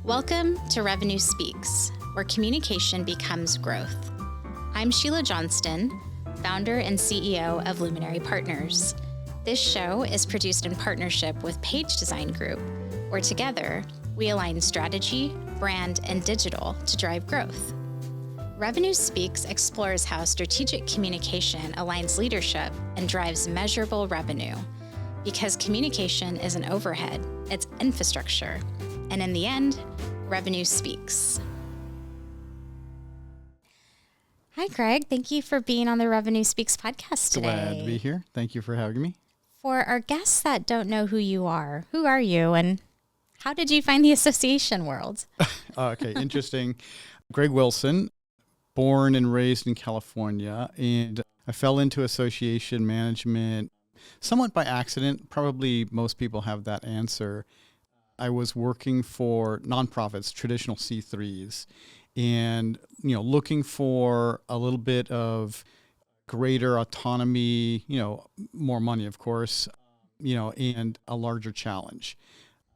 Welcome to Revenue Speaks, where communication becomes growth. I'm Sheila Johnston, founder and CEO of Luminari Partners. This show is produced in partnership with Page Design Group, where together we align strategy, brand, and digital to drive growth. Revenue Speaks explores how strategic communication aligns leadership and drives measurable revenue. Because communication isn't overhead, it's infrastructure. And in the end, revenue speaks. Hi, Greg. Thank you for being on the Revenue Speaks podcast today. Glad to be here. Thank you for having me. For our guests that don't know who you are and how did you find the association world? Okay, interesting. Greg Wilson, born and raised in California, and I fell into association management somewhat by accident. Probably most people have that answer. I was working for nonprofits, traditional C3s, and looking for a little bit of greater autonomy, more money, of course, and a larger challenge.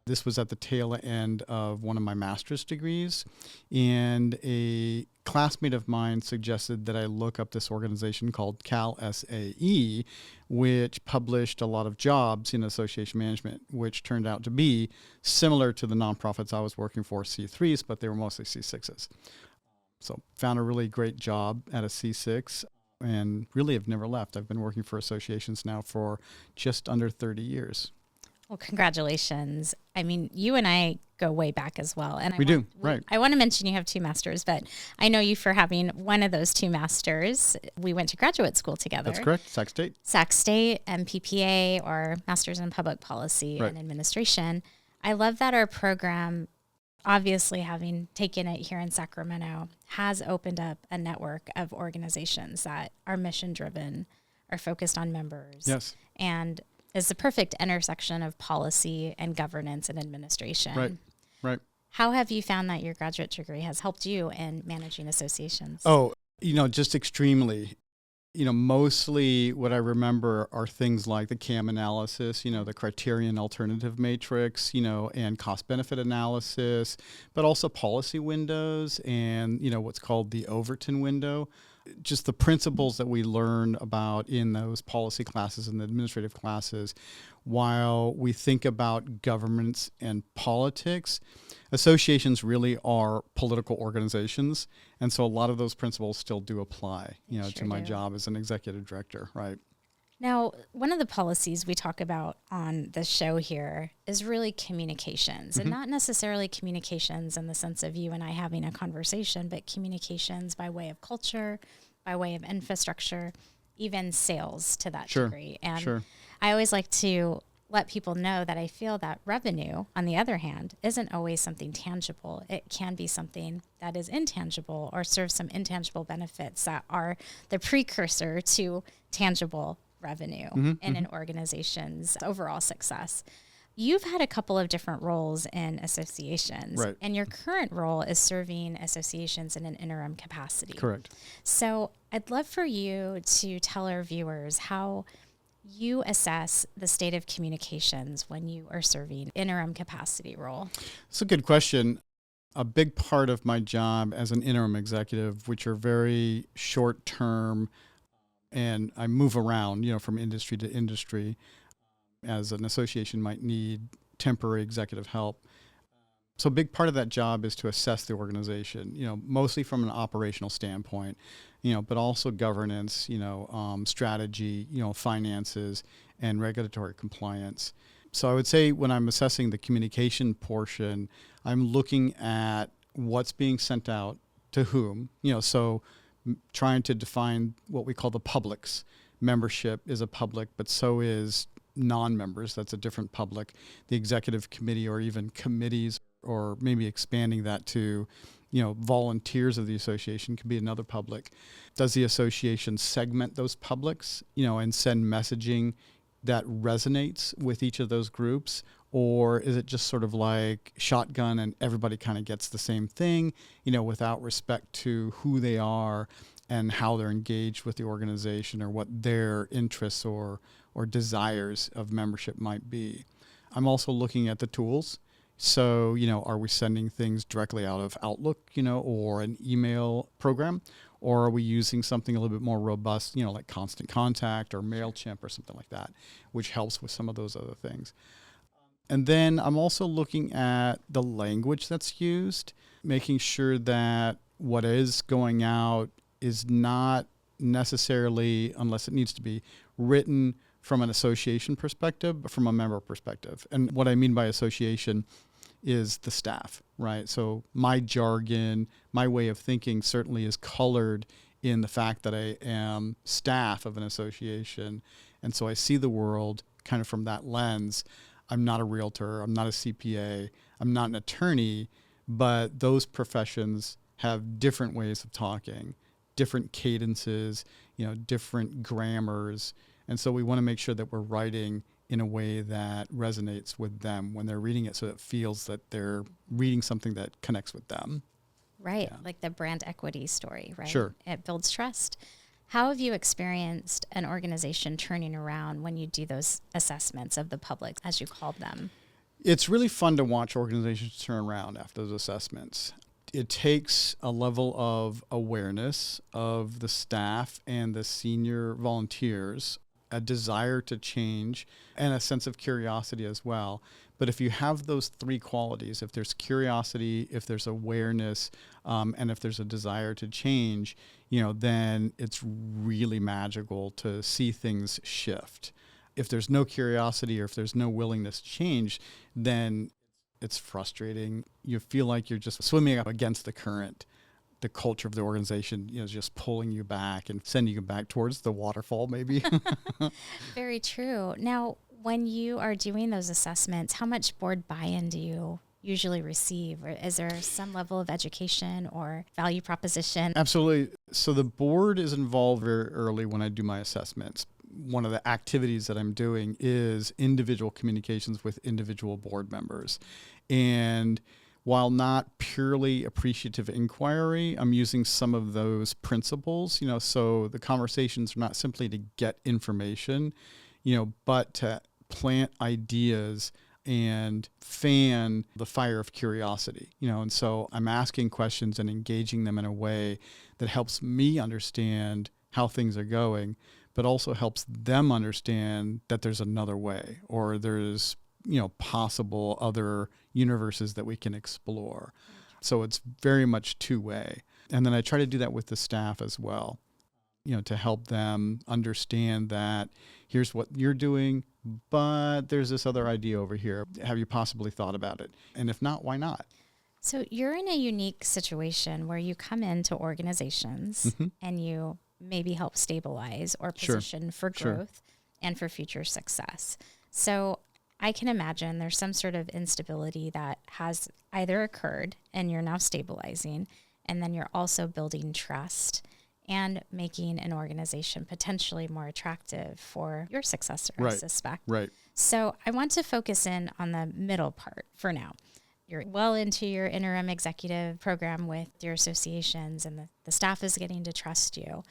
This was at the tail end of one of my master's degrees, and a classmate of mine suggested that I look up this organization called CAE, which published a lot of jobs in association management, which turned out to be similar to the nonprofits I was working for, C3s, but they were mostly C6s. So found a really great job at a C6 and really have never left. I've been working for associations now for just under 30 years. Well, congratulations. I mean, you and I go way back as well. And we do, right. I want to mention you have two masters, but I know you for having one of those two masters. We went to graduate school together. That's correct, Sac State. Sac State, MPPA, or Masters in Public Policy and Administration. I love that our program, obviously having taken it here in Sacramento, has opened up a network of organizations that are mission-driven, are focused on members. Yes. And is the perfect intersection of policy and governance and administration. Right. How have you found that your graduate degree has helped you in managing associations? Oh, just extremely. Mostly what I remember are things like the CAM analysis, the criterion alternative matrix, and cost benefit analysis, but also policy windows and, what's called the Overton window. Just the principles that we learn about in those policy classes and the administrative classes. While we think about governments and politics, associations really are political organizations. And so a lot of those principles still do apply, to my job as an executive director, right? Now, one of the policies we talk about on the show here is really communications, and not necessarily communications in the sense of you and I having a conversation, but communications by way of culture, by way of infrastructure, even sales to that degree. And I always like to let people know that I feel that revenue, on the other hand, isn't always something tangible. It can be something that is intangible or serves some intangible benefits that are the precursor to tangible revenue in an organization's overall success. You've had a couple of different roles in associations, and your current role is serving associations in an interim capacity. Correct. So I'd love for you to tell our viewers how you assess the state of communications when you are serving interim capacity role. It's a good question. A big part of my job as an interim executive, which are very short term, and I move around, from industry to industry, as an association might need temporary executive help. So a big part of that job is to assess the organization, mostly from an operational standpoint, but also governance, strategy, finances, and regulatory compliance. So I would say when I'm assessing the communication portion, I'm looking at what's being sent out to whom, so trying to define what we call the publics. Membership is a public, but so is non-members. That's a different public. The executive committee or even committees, or maybe expanding that to, volunteers of the association could be another public. Does the association segment those publics, and send messaging that resonates with each of those groups? Or is it just sort of like shotgun and everybody kind of gets the same thing, without respect to who they are and how they're engaged with the organization or what their interests or desires of membership might be? I'm also looking at the tools. So, are we sending things directly out of Outlook, or an email program? Or are we using something a little bit more robust, like Constant Contact or MailChimp or something like that, which helps with some of those other things. And then I'm also looking at the language that's used, making sure that what is going out is not necessarily, unless it needs to be, written from an association perspective, but from a member perspective. And what I mean by association is the staff, right? So my jargon, my way of thinking certainly is colored in the fact that I am staff of an association. And so I see the world kind of from that lens. I'm not a realtor, I'm not a CPA, I'm not an attorney, but those professions have different ways of talking, different cadences, different grammars. And so we want to make sure that we're writing in a way that resonates with them when they're reading it, so it feels that they're reading something that connects with them. Right, like the brand equity story, right? Sure. It builds trust. How have you experienced an organization turning around when you do those assessments of the public, as you called them? It's really fun to watch organizations turn around after those assessments. It takes a level of awareness of the staff and the senior volunteers, a desire to change, and a sense of curiosity as well. But if you have those three qualities, if there's curiosity, if there's awareness, and if there's a desire to change, then it's really magical to see things shift. If there's no curiosity or if there's no willingness to change, then it's frustrating. You feel like you're just swimming up against the current. The culture of the organization, is just pulling you back and sending you back towards the waterfall, maybe. Very true. Now, when you are doing those assessments, how much board buy-in do you usually receive? Or is there some level of education or value proposition? Absolutely. So the board is involved very early when I do my assessments. One of the activities that I'm doing is individual communications with individual board members. And while not purely appreciative inquiry, I'm using some of those principles, so the conversations are not simply to get information, but to plant ideas and fan the fire of curiosity, and so I'm asking questions and engaging them in a way that helps me understand how things are going, but also helps them understand that there's another way, or there's possible other universes that we can explore. So it's very much two-way. And then I try to do that with the staff as well, to help them understand that here's what you're doing, but there's this other idea over here. Have you possibly thought about it? And if not, why not? So you're in a unique situation where you come into organizations and you maybe help stabilize or position for growth and for future success. So I can imagine there's some sort of instability that has either occurred and you're now stabilizing, and then you're also building trust and making an organization potentially more attractive for your successor, I suspect. Right. So I want to focus in on the middle part for now. You're well into your interim executive program with your associations, and the staff is getting to trust you.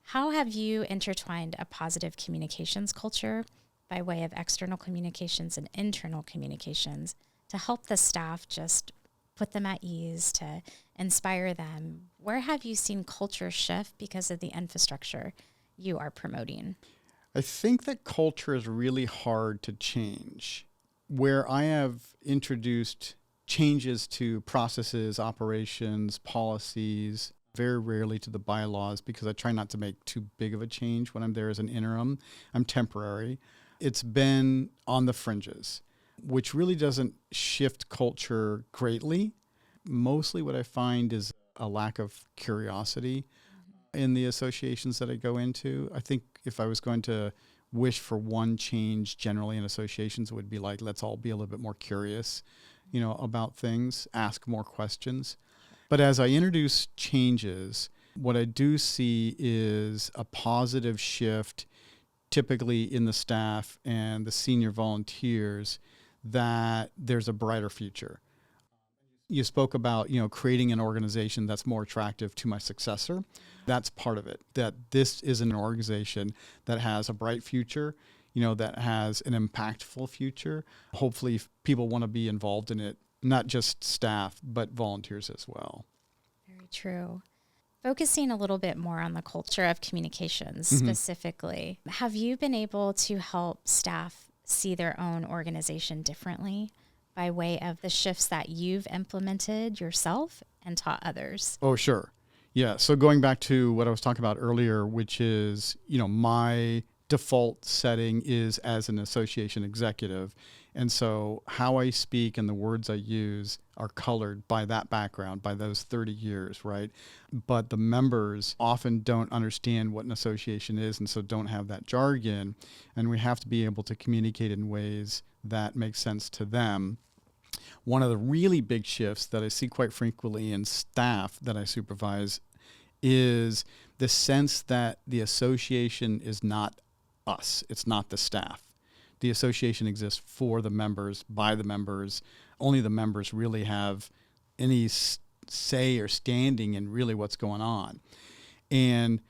How have you intertwined a positive communications culture by way of external communications and internal communications to help the staff just put them at ease, to inspire them? Where have you seen culture shift because of the infrastructure you are promoting? I think that culture is really hard to change. Where I have introduced changes to processes, operations, policies, very rarely to the bylaws, because I try not to make too big of a change when I'm there as an interim. I'm temporary. It's been on the fringes, which really doesn't shift culture greatly. Mostly what I find is a lack of curiosity in the associations that I go into. I think if I was going to wish for one change generally in associations, it would be like, let's all be a little bit more curious, about things, ask more questions. But as I introduce changes, what I do see is a positive shift, typically in the staff and the senior volunteers, that there's a brighter future. You spoke about, creating an organization that's more attractive to my successor. That's part of it, that this is an organization that has a bright future. that has an impactful future. Hopefully people want to be involved in it, not just staff, but volunteers as well. Very true. Focusing a little bit more on the culture of communications specifically, have you been able to help staff see their own organization differently by way of the shifts that you've implemented yourself and taught others? Oh, sure. Yeah. So going back to what I was talking about earlier, which is, my default setting is as an association executive. And so how I speak and the words I use are colored by that background, by those 30 years, right? But the members often don't understand what an association is and so don't have that jargon. And we have to be able to communicate in ways that make sense to them. One of the really big shifts that I see quite frequently in staff that I supervise is the sense that the association is not us. It's not the staff. The association exists for the members, by the members. Only the members really have any say or standing in really what's going on. And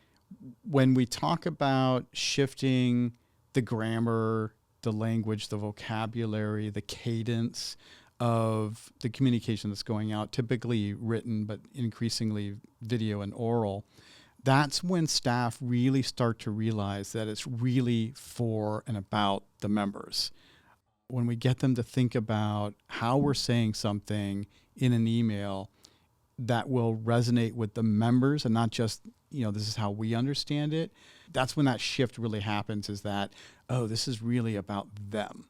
when we talk about shifting the grammar, the language, the vocabulary, the cadence of the communication that's going out, typically written, but increasingly video and oral, that's when staff really start to realize that it's really for and about the members. When we get them to think about how we're saying something in an email that will resonate with the members and not just, this is how we understand it, that's when that shift really happens, is that, oh, this is really about them.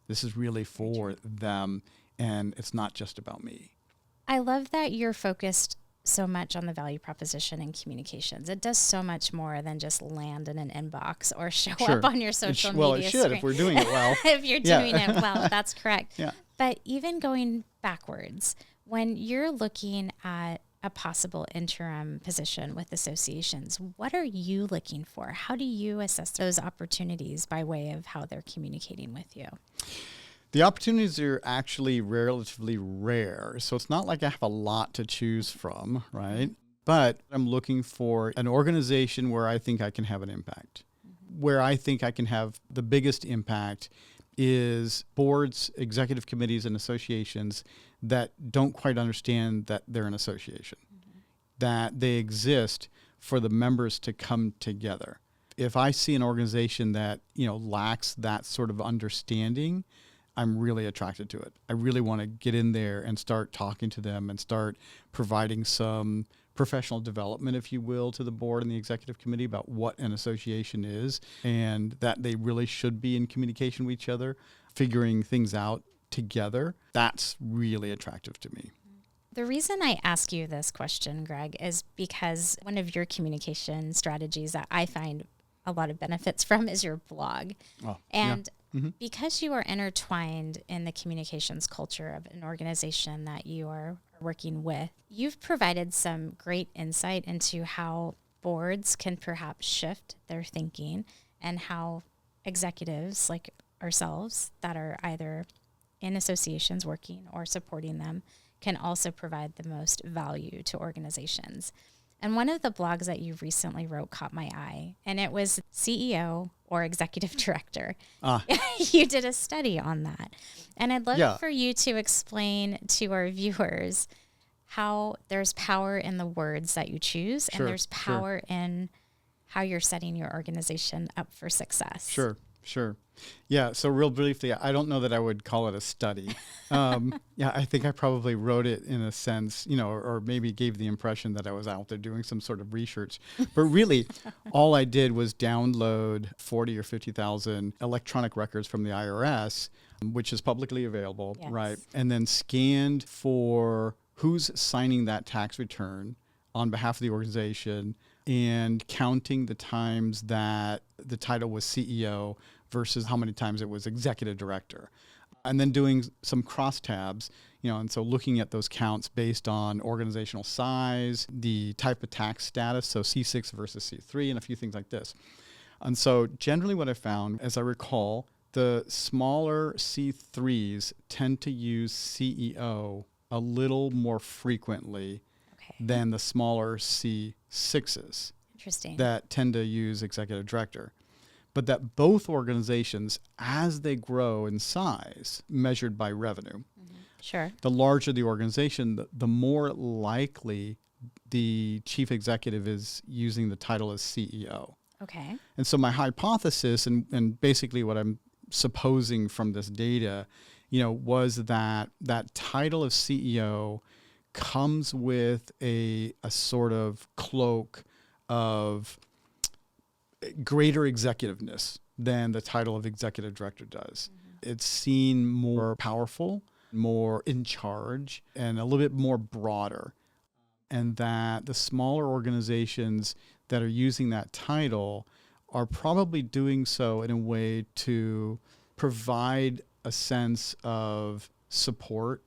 This is really for them, and it's not just about me. I love that you're focused so much on the value proposition and communications. It does so much more than just land in an inbox or show up on your social media Well, it should screen. If we're doing it well. If you're doing it well, that's correct. Yeah. But even going backwards, when you're looking at a possible interim position with associations, what are you looking for? How do you assess those opportunities by way of how they're communicating with you? The opportunities are actually relatively rare. So it's not like I have a lot to choose from, right? But I'm looking for an organization where I think I can have an impact. Where I think I can have the biggest impact is boards, executive committees, and associations that don't quite understand that they're an association, that they exist for the members to come together. If I see an organization that, lacks that sort of understanding, I'm really attracted to it. I really want to get in there and start talking to them and start providing some professional development, if you will, to the board and the executive committee about what an association is and that they really should be in communication with each other, figuring things out together. That's really attractive to me. The reason I ask you this question, Greg, is because one of your communication strategies that I find a lot of benefits from is your blog. Oh, and yeah. Mm-hmm. Because you are intertwined in the communications culture of an organization that you are working with, you've provided some great insight into how boards can perhaps shift their thinking and how executives like ourselves that are either in associations working or supporting them can also provide the most value to organizations. And one of the blogs that you recently wrote caught my eye, and it was CEO or executive director. You did a study on that. And I'd love for you to explain to our viewers how there's power in the words that you choose, and there's power in how you're setting your organization up for success. Sure. Yeah, so real briefly, I don't know that I would call it a study. I think I probably wrote it in a sense, or maybe gave the impression that I was out there doing some sort of research. But really, all I did was download 40 or 50,000 electronic records from the IRS, which is publicly available, right? And then scanned for who's signing that tax return on behalf of the organization and counting the times that the title was CEO versus how many times it was executive director. And then doing some crosstabs, and so looking at those counts based on organizational size, the type of tax status, so C6 versus C3, and a few things like this. And so generally what I found, as I recall, the smaller C3s tend to use CEO a little more frequently than the smaller C6s. Interesting. That tend to use executive director. but that both organizations, as they grow in size, measured by revenue, Sure. the larger the organization, the more likely the chief executive is using the title as CEO. Okay. And so my hypothesis, and basically what I'm supposing from this data, was that title of CEO comes with a sort of cloak of greater executiveness than the title of executive director does. It's seen more powerful, more in charge, and a little bit more broader. And that the smaller organizations that are using that title are probably doing so in a way to provide a sense of support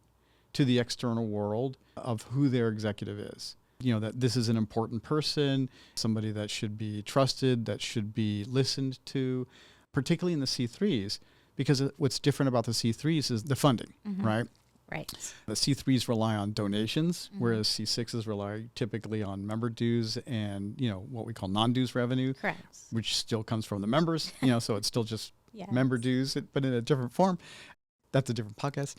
to the external world of who their executive is. That this is an important person, somebody that should be trusted, that should be listened to, particularly in the C3s, because what's different about the C3s is the funding, right? Right. The C3s rely on donations, whereas C6s rely typically on member dues and, what we call non-dues revenue. Correct. Which still comes from the members, so it's still just Yes. member dues, but in a different form. That's a different podcast.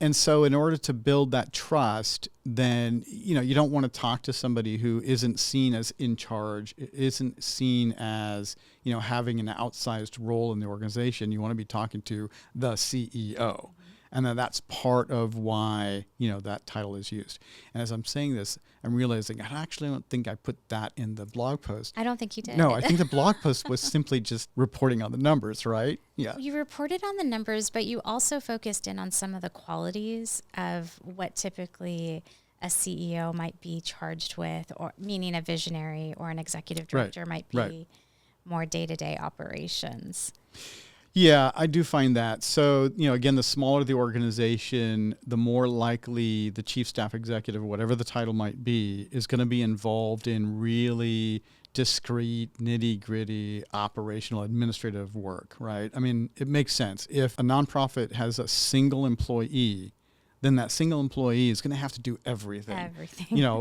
And so in order to build that trust, then, you don't want to talk to somebody who isn't seen as in charge, isn't seen as, having an outsized role in the organization. You want to be talking to the CEO. And then that's part of why, that title is used. And as I'm saying this, I'm realizing I actually don't think I put that in the blog post. I don't think you did. No, I think the blog post was simply just reporting on the numbers, right? Yeah. You reported on the numbers, but you also focused in on some of the qualities of what typically a CEO might be charged with, or meaning a visionary or an executive director might be more day-to-day operations. Yeah, I do find that. So, again, the smaller the organization, the more likely the chief staff executive, whatever the title might be, is going to be involved in really discrete, nitty-gritty, operational, administrative work, right? I mean, it makes sense. If a nonprofit has a single employee, then that single employee is going to have to do everything.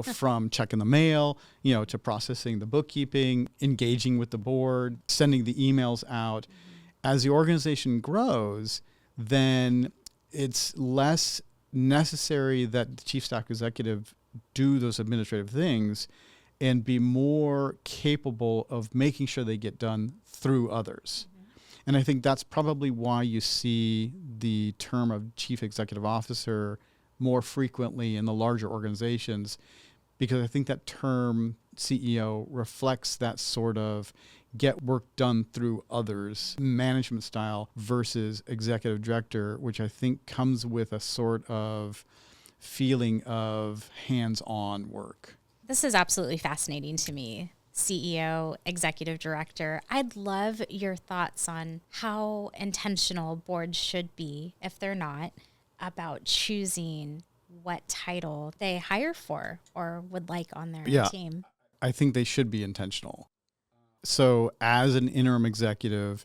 From checking the mail, to processing the bookkeeping, engaging with the board, sending the emails out. As the organization grows, then it's less necessary that the chief staff executive do those administrative things and be more capable of making sure they get done through others. And I think that's probably why you see the term of chief executive officer more frequently in the larger organizations, because I think that term CEO reflects that sort of get work done through others management style versus executive director, which I think comes with a sort of feeling of hands-on work. This is absolutely fascinating to me. CEO, executive director. I'd love your thoughts on how intentional boards should be, if they're not, about choosing what title they hire for or would like on their team. I think they should be intentional. So as an interim executive,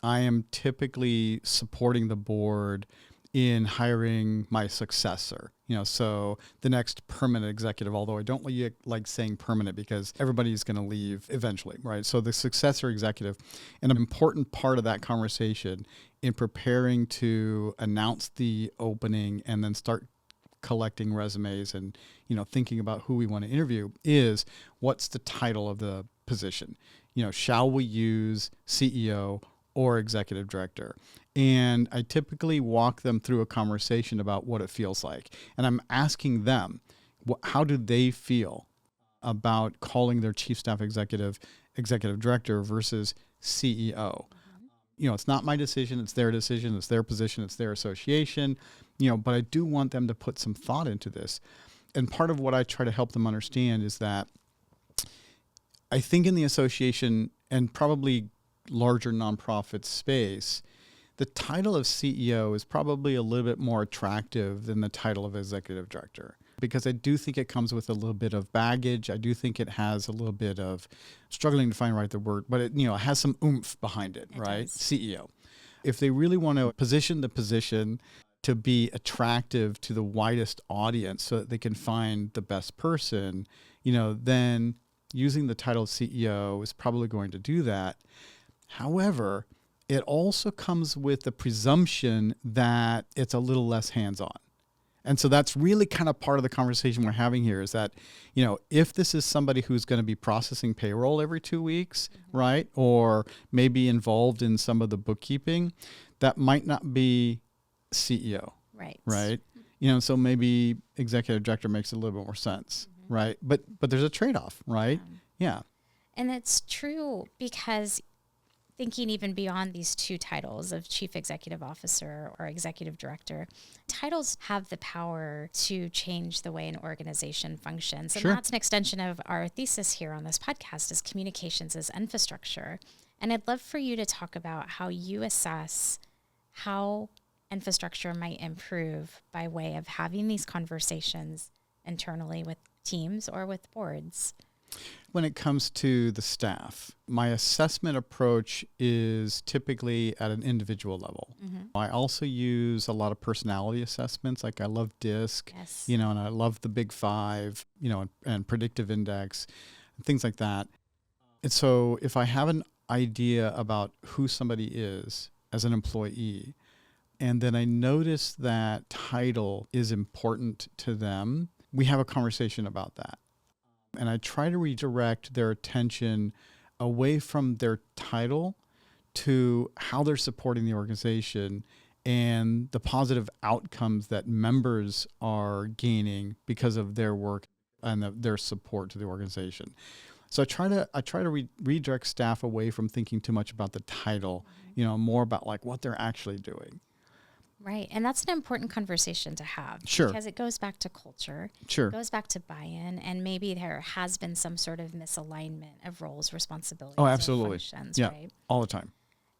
I am typically supporting the board in hiring my successor. So the next permanent executive, although I don't like saying permanent because everybody's going to leave eventually, right? So the successor executive, and an important part of that conversation in preparing to announce the opening and then start collecting resumes and, thinking about who we want to interview is what's the title of the position? Shall we use CEO or executive director? And I typically walk them through a conversation about what it feels like. And I'm asking them, how do they feel about calling their chief staff executive director versus CEO? It's not my decision. It's their decision. It's their position. It's their association, but I do want them to put some thought into this. And part of what I try to help them understand is that I think in the association and probably larger nonprofit space, the title of CEO is probably a little bit more attractive than the title of executive director, because I do think it comes with a little bit of baggage. I do think it has a little bit of struggling to find the word, but it has some oomph behind it, right? Does. CEO. If they really want to position the position to be attractive to the widest audience so that they can find the best person, then using the title CEO is probably going to do that. However, it also comes with the presumption that it's a little less hands-on. And so that's really kind of part of the conversation we're having here is that, if this is somebody who's going to be processing payroll every 2 weeks, right? Or maybe involved in some of the bookkeeping, that might not be CEO. Right. So maybe executive director makes a little bit more sense. Right. But there's a trade-off, right? Yeah. And it's true because thinking even beyond these two titles of chief executive officer or executive director, titles have the power to change the way an organization functions. And that's an extension of our thesis here on this podcast is communications as infrastructure. And I'd love for you to talk about how you assess how infrastructure might improve by way of having these conversations internally with teams or with boards. When it comes to the staff, my assessment approach is typically at an individual level. I also use a lot of personality assessments. Like I love DISC, and I love the Big Five, and predictive index, and things like that. And so if I have an idea about who somebody is as an employee, and then I notice that title is important to them, we have a conversation about that. And I try to redirect their attention away from their title to how they're supporting the organization and the positive outcomes that members are gaining because of their work and their support to the organization. So I try to redirect staff away from thinking too much about the title, more about like what they're actually doing. Right. And that's an important conversation to have. Sure. Because it goes back to culture. Sure. It goes back to buy-in. And maybe there has been some sort of misalignment of roles, responsibilities. Oh, absolutely. Functions, yeah. Right? All the time.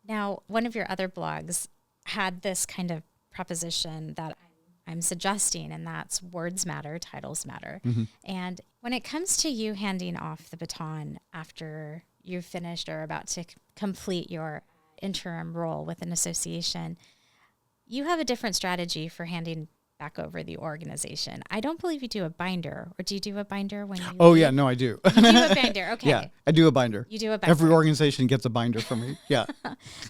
Now, one of your other blogs had this kind of proposition that I'm suggesting, and that's words matter, titles matter. And when it comes to you handing off the baton after you've finished or about to complete your interim role with an association, you have a different strategy for handing back over the organization. I don't believe you do a binder, or do you do a binder when you leave? Yeah, no, I do. You do a binder, okay. Yeah, I do a binder. You do a binder. Every organization gets a binder from me, yeah.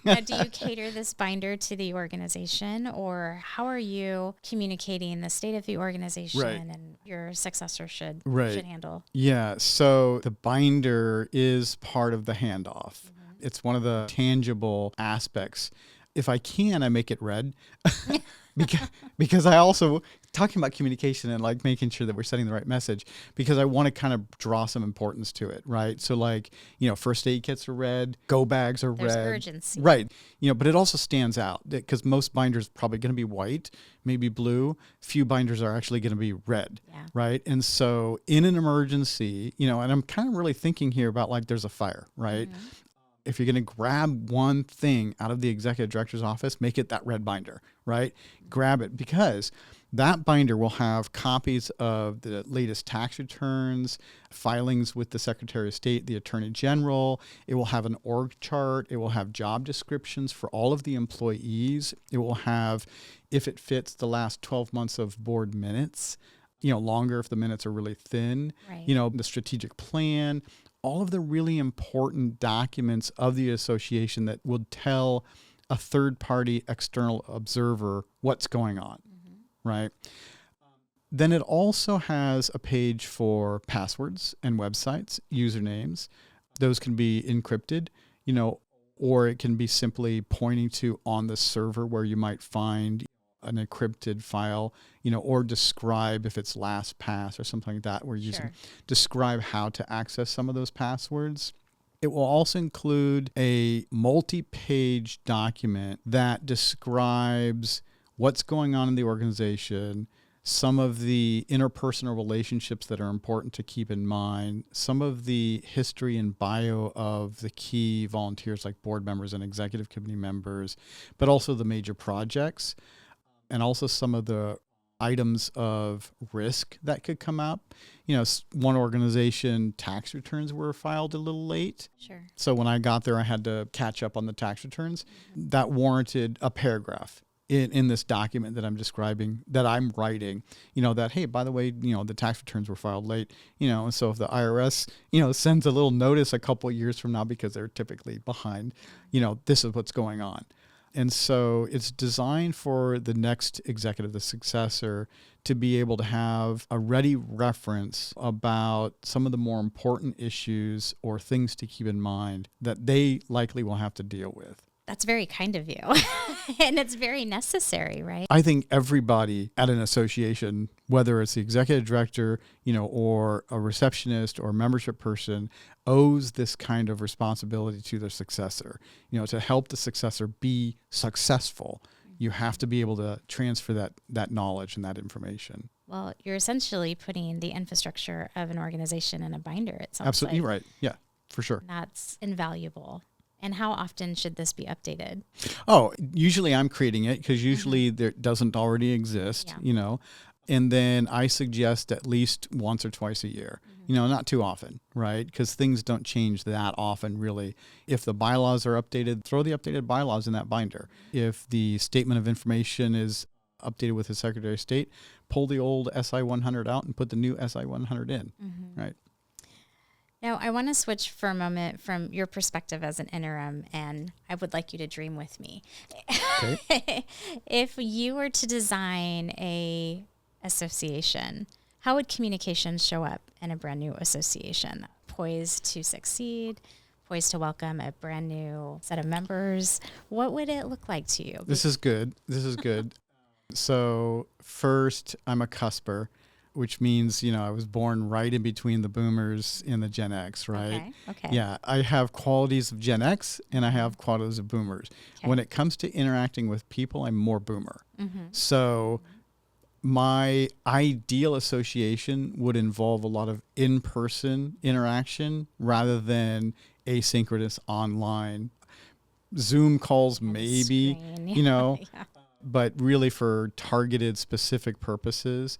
Now, do you cater this binder to the organization, or how are you communicating the state of the organization and your successor should handle? Yeah, so the binder is part of the handoff. It's one of the tangible aspects. If I can, I make it red because I also, talking about communication and like making sure that we're sending the right message, because I want to kind of draw some importance to it, right? So like, first aid kits are red, go bags are red. There's urgency. Right. But it also stands out because most binders are probably going to be white, maybe blue. Few binders are actually going to be red, right? And so in an emergency, and I'm kind of really thinking here about like there's a fire, right? If you're going to grab one thing out of the executive director's office, make it that red binder, right? Grab it because that binder will have copies of the latest tax returns, filings with the Secretary of State, the Attorney General. It will have an org chart. It will have job descriptions for all of the employees. It will have, if it fits, the last 12 months of board minutes, longer if the minutes are really thin, the strategic plan, all of the really important documents of the association that will tell a third-party external observer what's going on, right? Then it also has a page for passwords and websites, usernames. Those can be encrypted, or it can be simply pointing to on the server where you might find an encrypted file, or describe if it's LastPass or something like that. We're using describe how to access some of those passwords. It will also include a multi-page document that describes what's going on in the organization, some of the interpersonal relationships that are important to keep in mind, some of the history and bio of the key volunteers like board members and executive committee members, but also the major projects, and also some of the items of risk that could come up. One organization, tax returns were filed a little late. So when I got there, I had to catch up on the tax returns. That warranted a paragraph in this document that I'm describing, that I'm writing, that, hey, by the way, the tax returns were filed late, and so if the IRS, sends a little notice a couple of years from now because they're typically behind, this is what's going on. And so it's designed for the next executive, the successor, to be able to have a ready reference about some of the more important issues or things to keep in mind that they likely will have to deal with. That's very kind of you. And it's very necessary, right? I think everybody at an association, whether it's the executive director, or a receptionist or membership person, owes this kind of responsibility to their successor. To help the successor be successful, you have to be able to transfer that knowledge and that information. Well, you're essentially putting the infrastructure of an organization in a binder, it sounds Absolutely like. Right. Yeah, for sure. And that's invaluable. And how often should this be updated? Oh, usually I'm creating it because usually there doesn't already exist, and then I suggest at least once or twice a year, not too often, right? Because things don't change that often, really. If the bylaws are updated, throw the updated bylaws in that binder. If the statement of information is updated with the Secretary of State, pull the old SI 100 out and put the new SI 100 in, right? Now, I want to switch for a moment from your perspective as an interim, and I would like you to dream with me. Okay. If you were to design a association, how would communications show up in a brand new association? Poised to succeed, poised to welcome a brand new set of members. What would it look like to you? This is good. So first, I'm a cusper, which means, I was born right in between the boomers and the Gen X, right? Okay. Yeah, I have qualities of Gen X and I have qualities of boomers. Okay. When it comes to interacting with people, I'm more boomer. So my ideal association would involve a lot of in-person interaction rather than asynchronous online. Zoom calls maybe, yeah. But really for targeted specific purposes.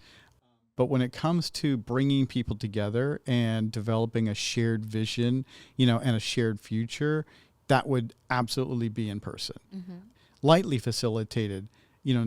But when it comes to bringing people together and developing a shared vision, and a shared future, that would absolutely be in person. Lightly facilitated,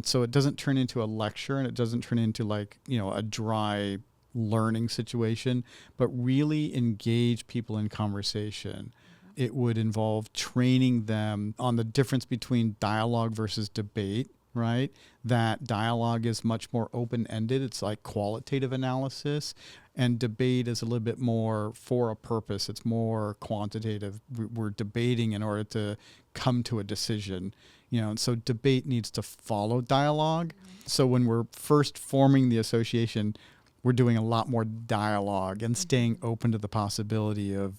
so it doesn't turn into a lecture and it doesn't turn into a dry learning situation, but really engage people in conversation. It would involve training them on the difference between dialogue versus debate. Right? That dialogue is much more open-ended. It's like qualitative analysis, and debate is a little bit more for a purpose. It's more quantitative. We're debating in order to come to a decision, and so debate needs to follow dialogue. So when we're first forming the association, we're doing a lot more dialogue and staying open to the possibility of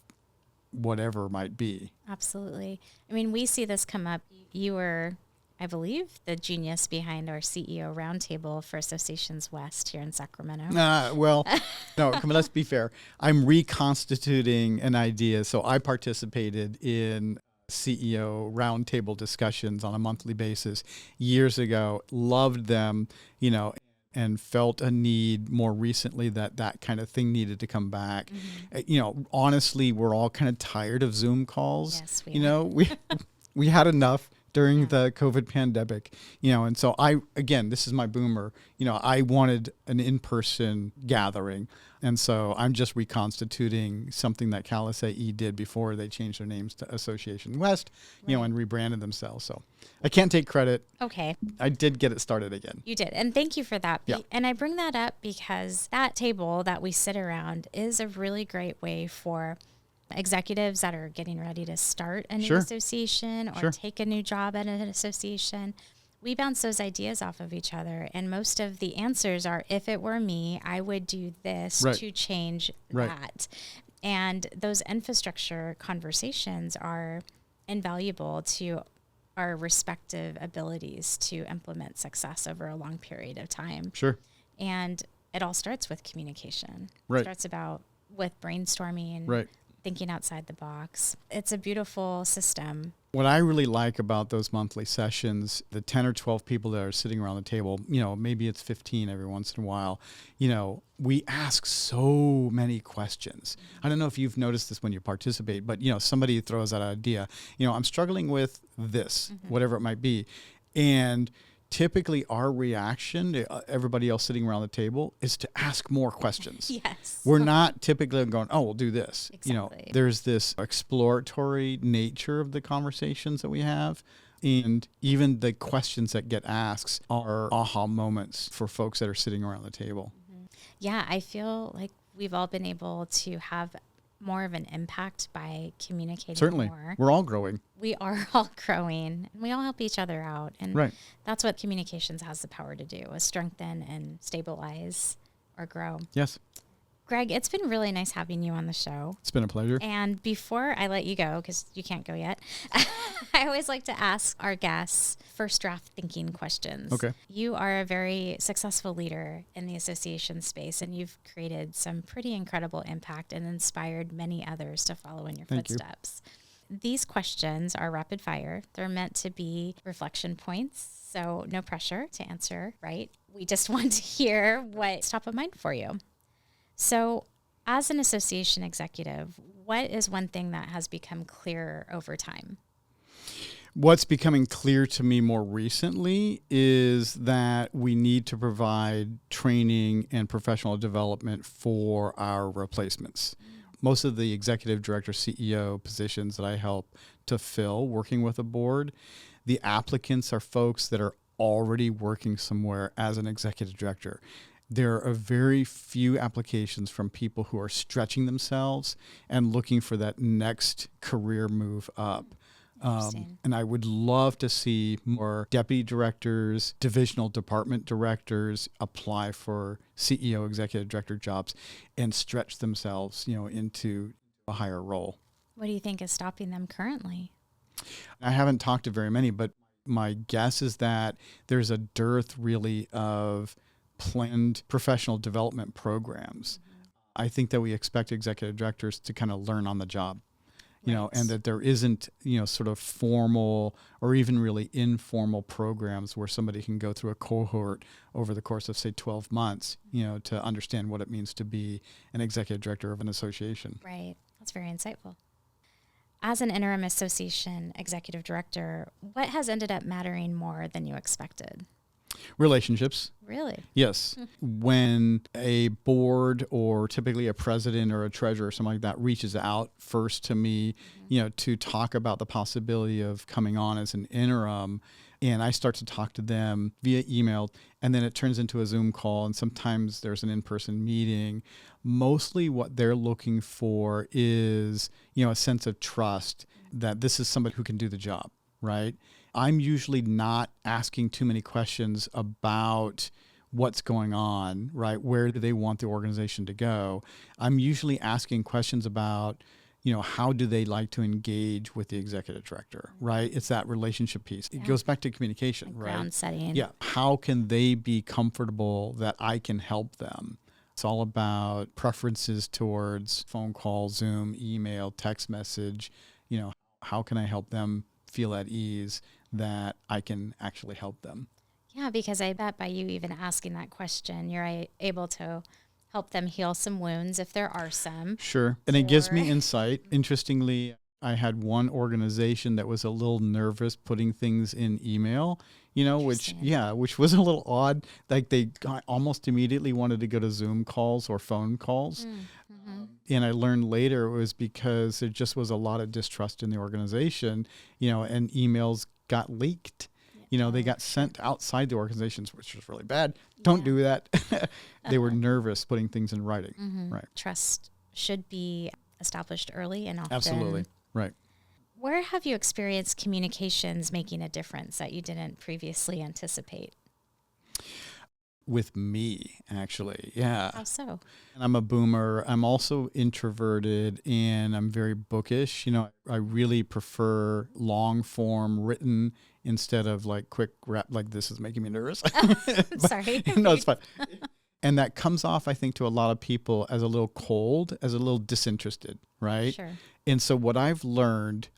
whatever might be. Absolutely. I mean, we see this come up. You were, I believe, the genius behind our CEO Roundtable for Associations West here in Sacramento. No, let's be fair. I'm reconstituting an idea. So I participated in CEO Roundtable discussions on a monthly basis years ago, loved them, and felt a need more recently that kind of thing needed to come back. Honestly, we're all kind of tired of Zoom calls. Yes, we are. We had enough during the COVID pandemic, and so this is my boomer, I wanted an in-person gathering. And so I'm just reconstituting something that CAE did before they changed their names to Association West, and rebranded themselves. So I can't take credit. Okay. I did get it started again. You did. And thank you for that. Yeah. And I bring that up because that table that we sit around is a really great way for executives that are getting ready to start a new association or take a new job at an association. We bounce those ideas off of each other. And most of the answers are, if it were me, I would do this to change that. And those infrastructure conversations are invaluable to our respective abilities to implement success over a long period of time. Sure. And it all starts with communication. Right. It starts with brainstorming. Right. Thinking outside the box. It's a beautiful system. What I really like about those monthly sessions, the 10 or 12 people that are sitting around the table, maybe it's 15 every once in a while, we ask so many questions. I don't know if you've noticed this when you participate, but, somebody throws out an idea, I'm struggling with this, whatever it might be. And typically our reaction to everybody else sitting around the table is to ask more questions. Yes. We're not typically going, oh, we'll do this. Exactly. There's this exploratory nature of the conversations that we have. And even the questions that get asked are aha moments for folks that are sitting around the table. Yeah, I feel like we've all been able to have more of an impact by communicating Certainly. more. We're all growing. We are all growing, and we all help each other out. And Right. that's what communications has the power to do, is strengthen and stabilize or grow. Yes. Greg, it's been really nice having you on the show. It's been a pleasure. And before I let you go, because you can't go yet, I always like to ask our guests first draft thinking questions. Okay. You are a very successful leader in the association space, and you've created some pretty incredible impact and inspired many others to follow in your Thank you. footsteps. These questions are rapid fire. They're meant to be reflection points, so no pressure to answer right. We just want to hear what's top of mind for you. So, as an association executive, what is one thing that has become clearer over time? What's becoming clear to me more recently is that we need to provide training and professional development for our replacements. Most of the executive director, CEO positions that I help to fill working with a board, the applicants are folks that are already working somewhere as an executive director. There are very few applications from people who are stretching themselves and looking for that next career move up. And I would love to see more deputy directors, divisional department directors apply for CEO, executive director jobs and stretch themselves, into a higher role. What do you think is stopping them currently? I haven't talked to very many, but my guess is that there's a dearth really of planned professional development programs. I think that we expect executive directors to kind of learn on the job, and that there isn't, sort of formal or even really informal programs where somebody can go through a cohort over the course of, say, 12 months, to understand what it means to be an executive director of an association. Right. That's very insightful. As an interim association executive director, what has ended up mattering more than you expected? Relationships. Really? Yes. When a board or typically a president or a treasurer or something like that reaches out first to me, to talk about the possibility of coming on as an interim, and I start to talk to them via email, and then it turns into a Zoom call, and sometimes there's an in-person meeting. Mostly what they're looking for is, a sense of trust that this is somebody who can do the job, right? I'm usually not asking too many questions about what's going on, right? Where do they want the organization to go? I'm usually asking questions about, how do they like to engage with the executive director, right? It's that relationship piece. It goes back to communication, right? Ground setting. Yeah. How can they be comfortable that I can help them? It's all about preferences towards phone call, Zoom, email, text message. How can I help them feel at ease that I can actually help them? Yeah, because I bet by you even asking that question, you're able to help them heal some wounds if there are some. Sure. And it gives me insight. Interestingly, I had one organization that was a little nervous putting things in email, which was a little odd. Like they almost immediately wanted to go to Zoom calls or phone calls. And I learned later it was because there just was a lot of distrust in the organization, and emails got leaked. They got sent outside the organizations, which was really bad. Don't do that. They were nervous putting things in writing. Right. Trust should be established early and often. Absolutely. Right. Where have you experienced communications making a difference that you didn't previously anticipate? With me, actually. Yeah. How so? And I'm a boomer. I'm also introverted and I'm very bookish. I really prefer long form written instead of like quick rap. Like this is making me nervous. Sorry. No, it's fine. And that comes off, I think, to a lot of people as a little cold, as a little disinterested, right? Sure. And so what I've learned,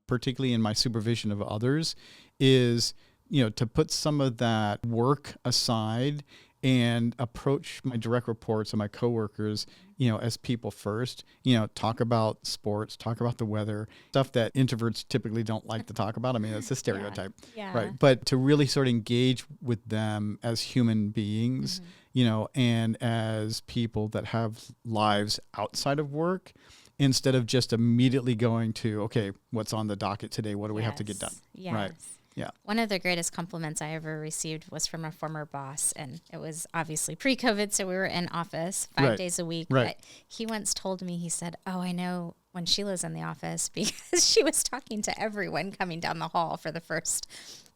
particularly in my supervision of others, is to put some of that work aside and approach my direct reports and my coworkers, as people first, talk about sports, talk about the weather, stuff that introverts typically don't like to talk about. I mean, that's a stereotype, right? But to really sort of engage with them as human beings, and as people that have lives outside of work, instead of just immediately going to, okay, what's on the docket today? What do we have to get done? Yes. Right. Yeah. One of the greatest compliments I ever received was from a former boss, and it was obviously pre-COVID, so we were in office 5 days a week. Right. But he once told me, he said, "Oh, I know when Sheila's in the office because she was talking to everyone coming down the hall for the first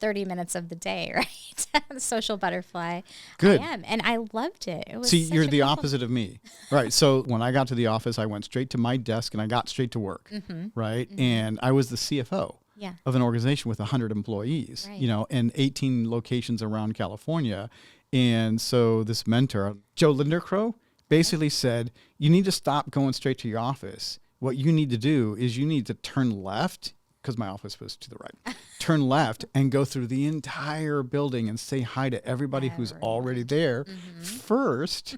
30 minutes of the day, right?" The social butterfly. Good. I am, and I loved it. It was See, such you're a the compliment. opposite of me, right? So when I got to the office, I went straight to my desk and I got straight to work, right? And I was the CFO. Yeah. Of an organization with 100 employees, Right. And 18 locations around California. And so this mentor, Joe Lindercrow, basically said, you need to stop going straight to your office. What you need to do is you need to turn left, because my office was to the right, turn left and go through the entire building and say hi to everybody who's already there first.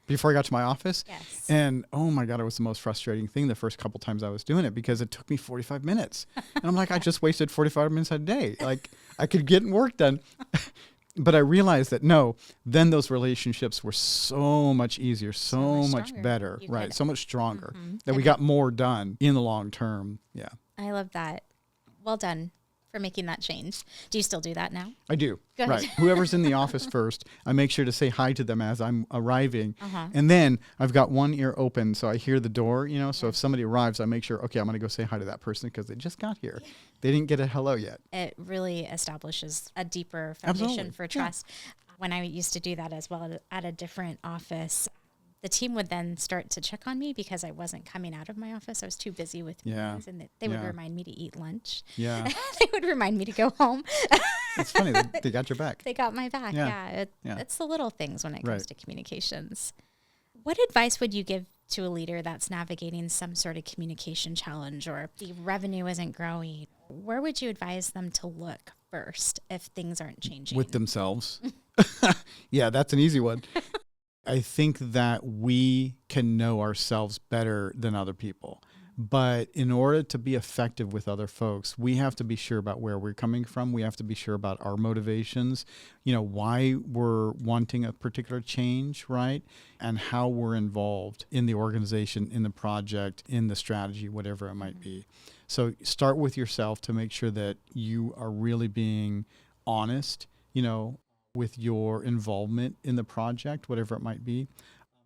Before I got to my office. Yes. And oh my God, it was the most frustrating thing the first couple times I was doing it, because it took me 45 minutes. And I'm like, I just wasted 45 minutes a day. Like, I could get work done. But I realized that then those relationships were so much easier, so much stronger. better, You right? did. So much stronger that we got more done in the long term. Yeah. I love that. Well done for making that change. Do you still do that now? I do. Good. Right. Whoever's in the office first, I make sure to say hi to them as I'm arriving. And then I've got one ear open, so I hear the door, so if somebody arrives, I make sure, okay, I'm going to go say hi to that person because they just got here. They didn't get a hello yet. It really establishes a deeper foundation Absolutely. for trust. When I used to do that as well at a different office, the team would then start to check on me because I wasn't coming out of my office. I was too busy with meetings, and they would remind me to eat lunch. Yeah. They would remind me to go home. It's funny. They got your back. They got my back. Yeah. It's the little things when it comes Right. to communications. What advice would you give to a leader that's navigating some sort of communication challenge, or the revenue isn't growing? Where would you advise them to look first if things aren't changing? With themselves. Yeah, that's an easy one. I think that we can know ourselves better than other people. But in order to be effective with other folks, we have to be sure about where we're coming from. We have to be sure about our motivations, why we're wanting a particular change, right? And how we're involved in the organization, in the project, in the strategy, whatever it might be. So start with yourself to make sure that you are really being honest, with your involvement in the project, whatever it might be,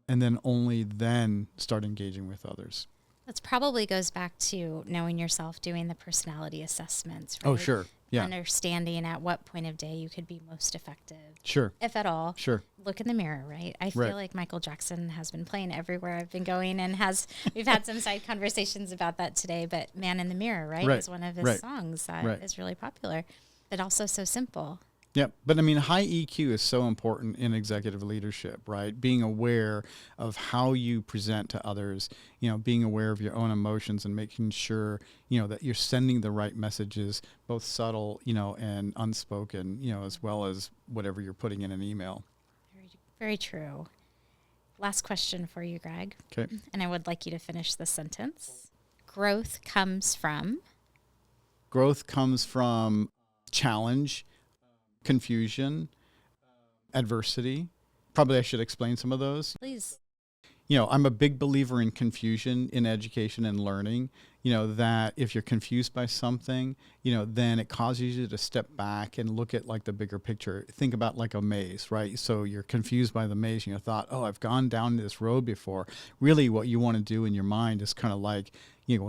and then only then start engaging with others. That probably goes back to knowing yourself, doing the personality assessments, right? Oh, sure. Yeah. Understanding at what point of day you could be most effective. Sure. If at all. Sure. Look in the mirror, right? I feel like Michael Jackson has been playing everywhere I've been going, and we've had some side conversations about that today, but Man in the Mirror, right? Is one of his songs that is really popular, but also so simple. Yeah, but I mean, high EQ is so important in executive leadership, right? Being aware of how you present to others, being aware of your own emotions and making sure, that you're sending the right messages, both subtle, and unspoken, as well as whatever you're putting in an email. Very, very true. Last question for you, Greg. Okay. And I would like you to finish this sentence. Growth comes from? Growth comes from challenge, confusion, adversity. Probably I should explain some of those. Please. I'm a big believer in confusion in education and learning, that if you're confused by something, then it causes you to step back and look at like the bigger picture. Think about like a maze, right? So you're confused by the maze and you thought, oh, I've gone down this road before. Really what you want to do in your mind is kind of like,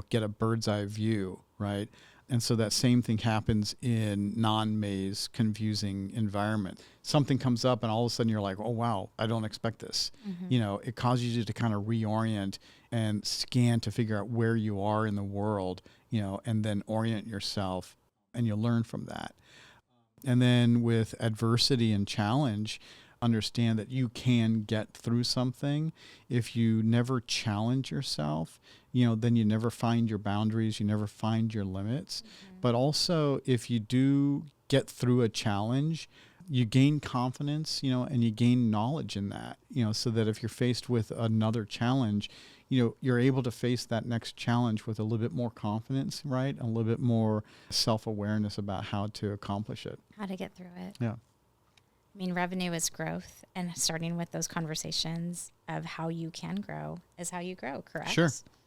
get a bird's eye view, right? And so that same thing happens in non-maze, confusing environment. Something comes up and all of a sudden you're like, oh, wow, I don't expect this. It causes you to kind of reorient and scan to figure out where you are in the world, and then orient yourself, and you'll learn from that. And then with adversity and challenge, understand that you can get through something. If you never challenge yourself, then you never find your boundaries, you never find your limits. But also, if you do get through a challenge, you gain confidence, and you gain knowledge in that, so that if you're faced with another challenge, you're able to face that next challenge with a little bit more confidence, right? A little bit more self-awareness about how to accomplish it. How to get through it. Yeah. I mean, revenue is growth, and starting with those conversations of how you can grow is how you grow, correct?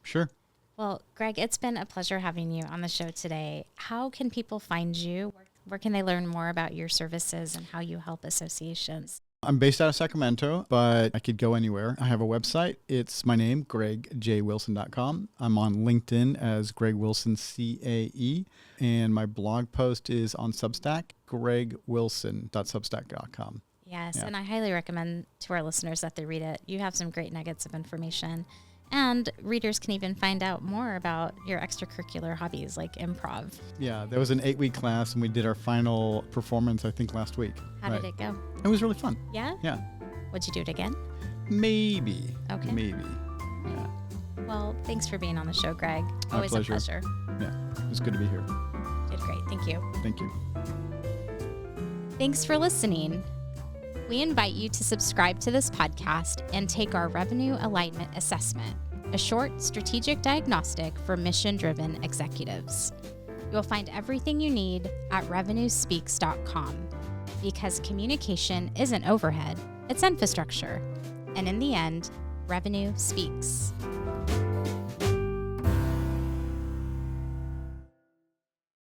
Sure. Well, Greg, it's been a pleasure having you on the show today. How can people find you? Where can they learn more about your services and how you help associations? I'm based out of Sacramento, but I could go anywhere. I have a website. It's my name, gregjwilson.com. I'm on LinkedIn as Greg Wilson, CAE. And my blog post is on Substack, gregwilson.substack.com. Yes, yeah. And I highly recommend to our listeners that they read it. You have some great nuggets of information. And readers can even find out more about your extracurricular hobbies like improv. Yeah, there was an 8-week class, and we did our final performance, I think, last week. How did it go? It was really fun. Yeah? Yeah. Would you do it again? Maybe. Okay. Maybe. Yeah. Well, thanks for being on the show, Greg. Always My a pleasure. Yeah, it was good to be here. You did great. Thank you. Thank you. Thanks for listening. We invite you to subscribe to this podcast and take our Revenue Alignment Assessment, a short strategic diagnostic for mission-driven executives. You'll find everything you need at revenuespeaks.com, because communication isn't overhead, it's infrastructure. And in the end, revenue speaks.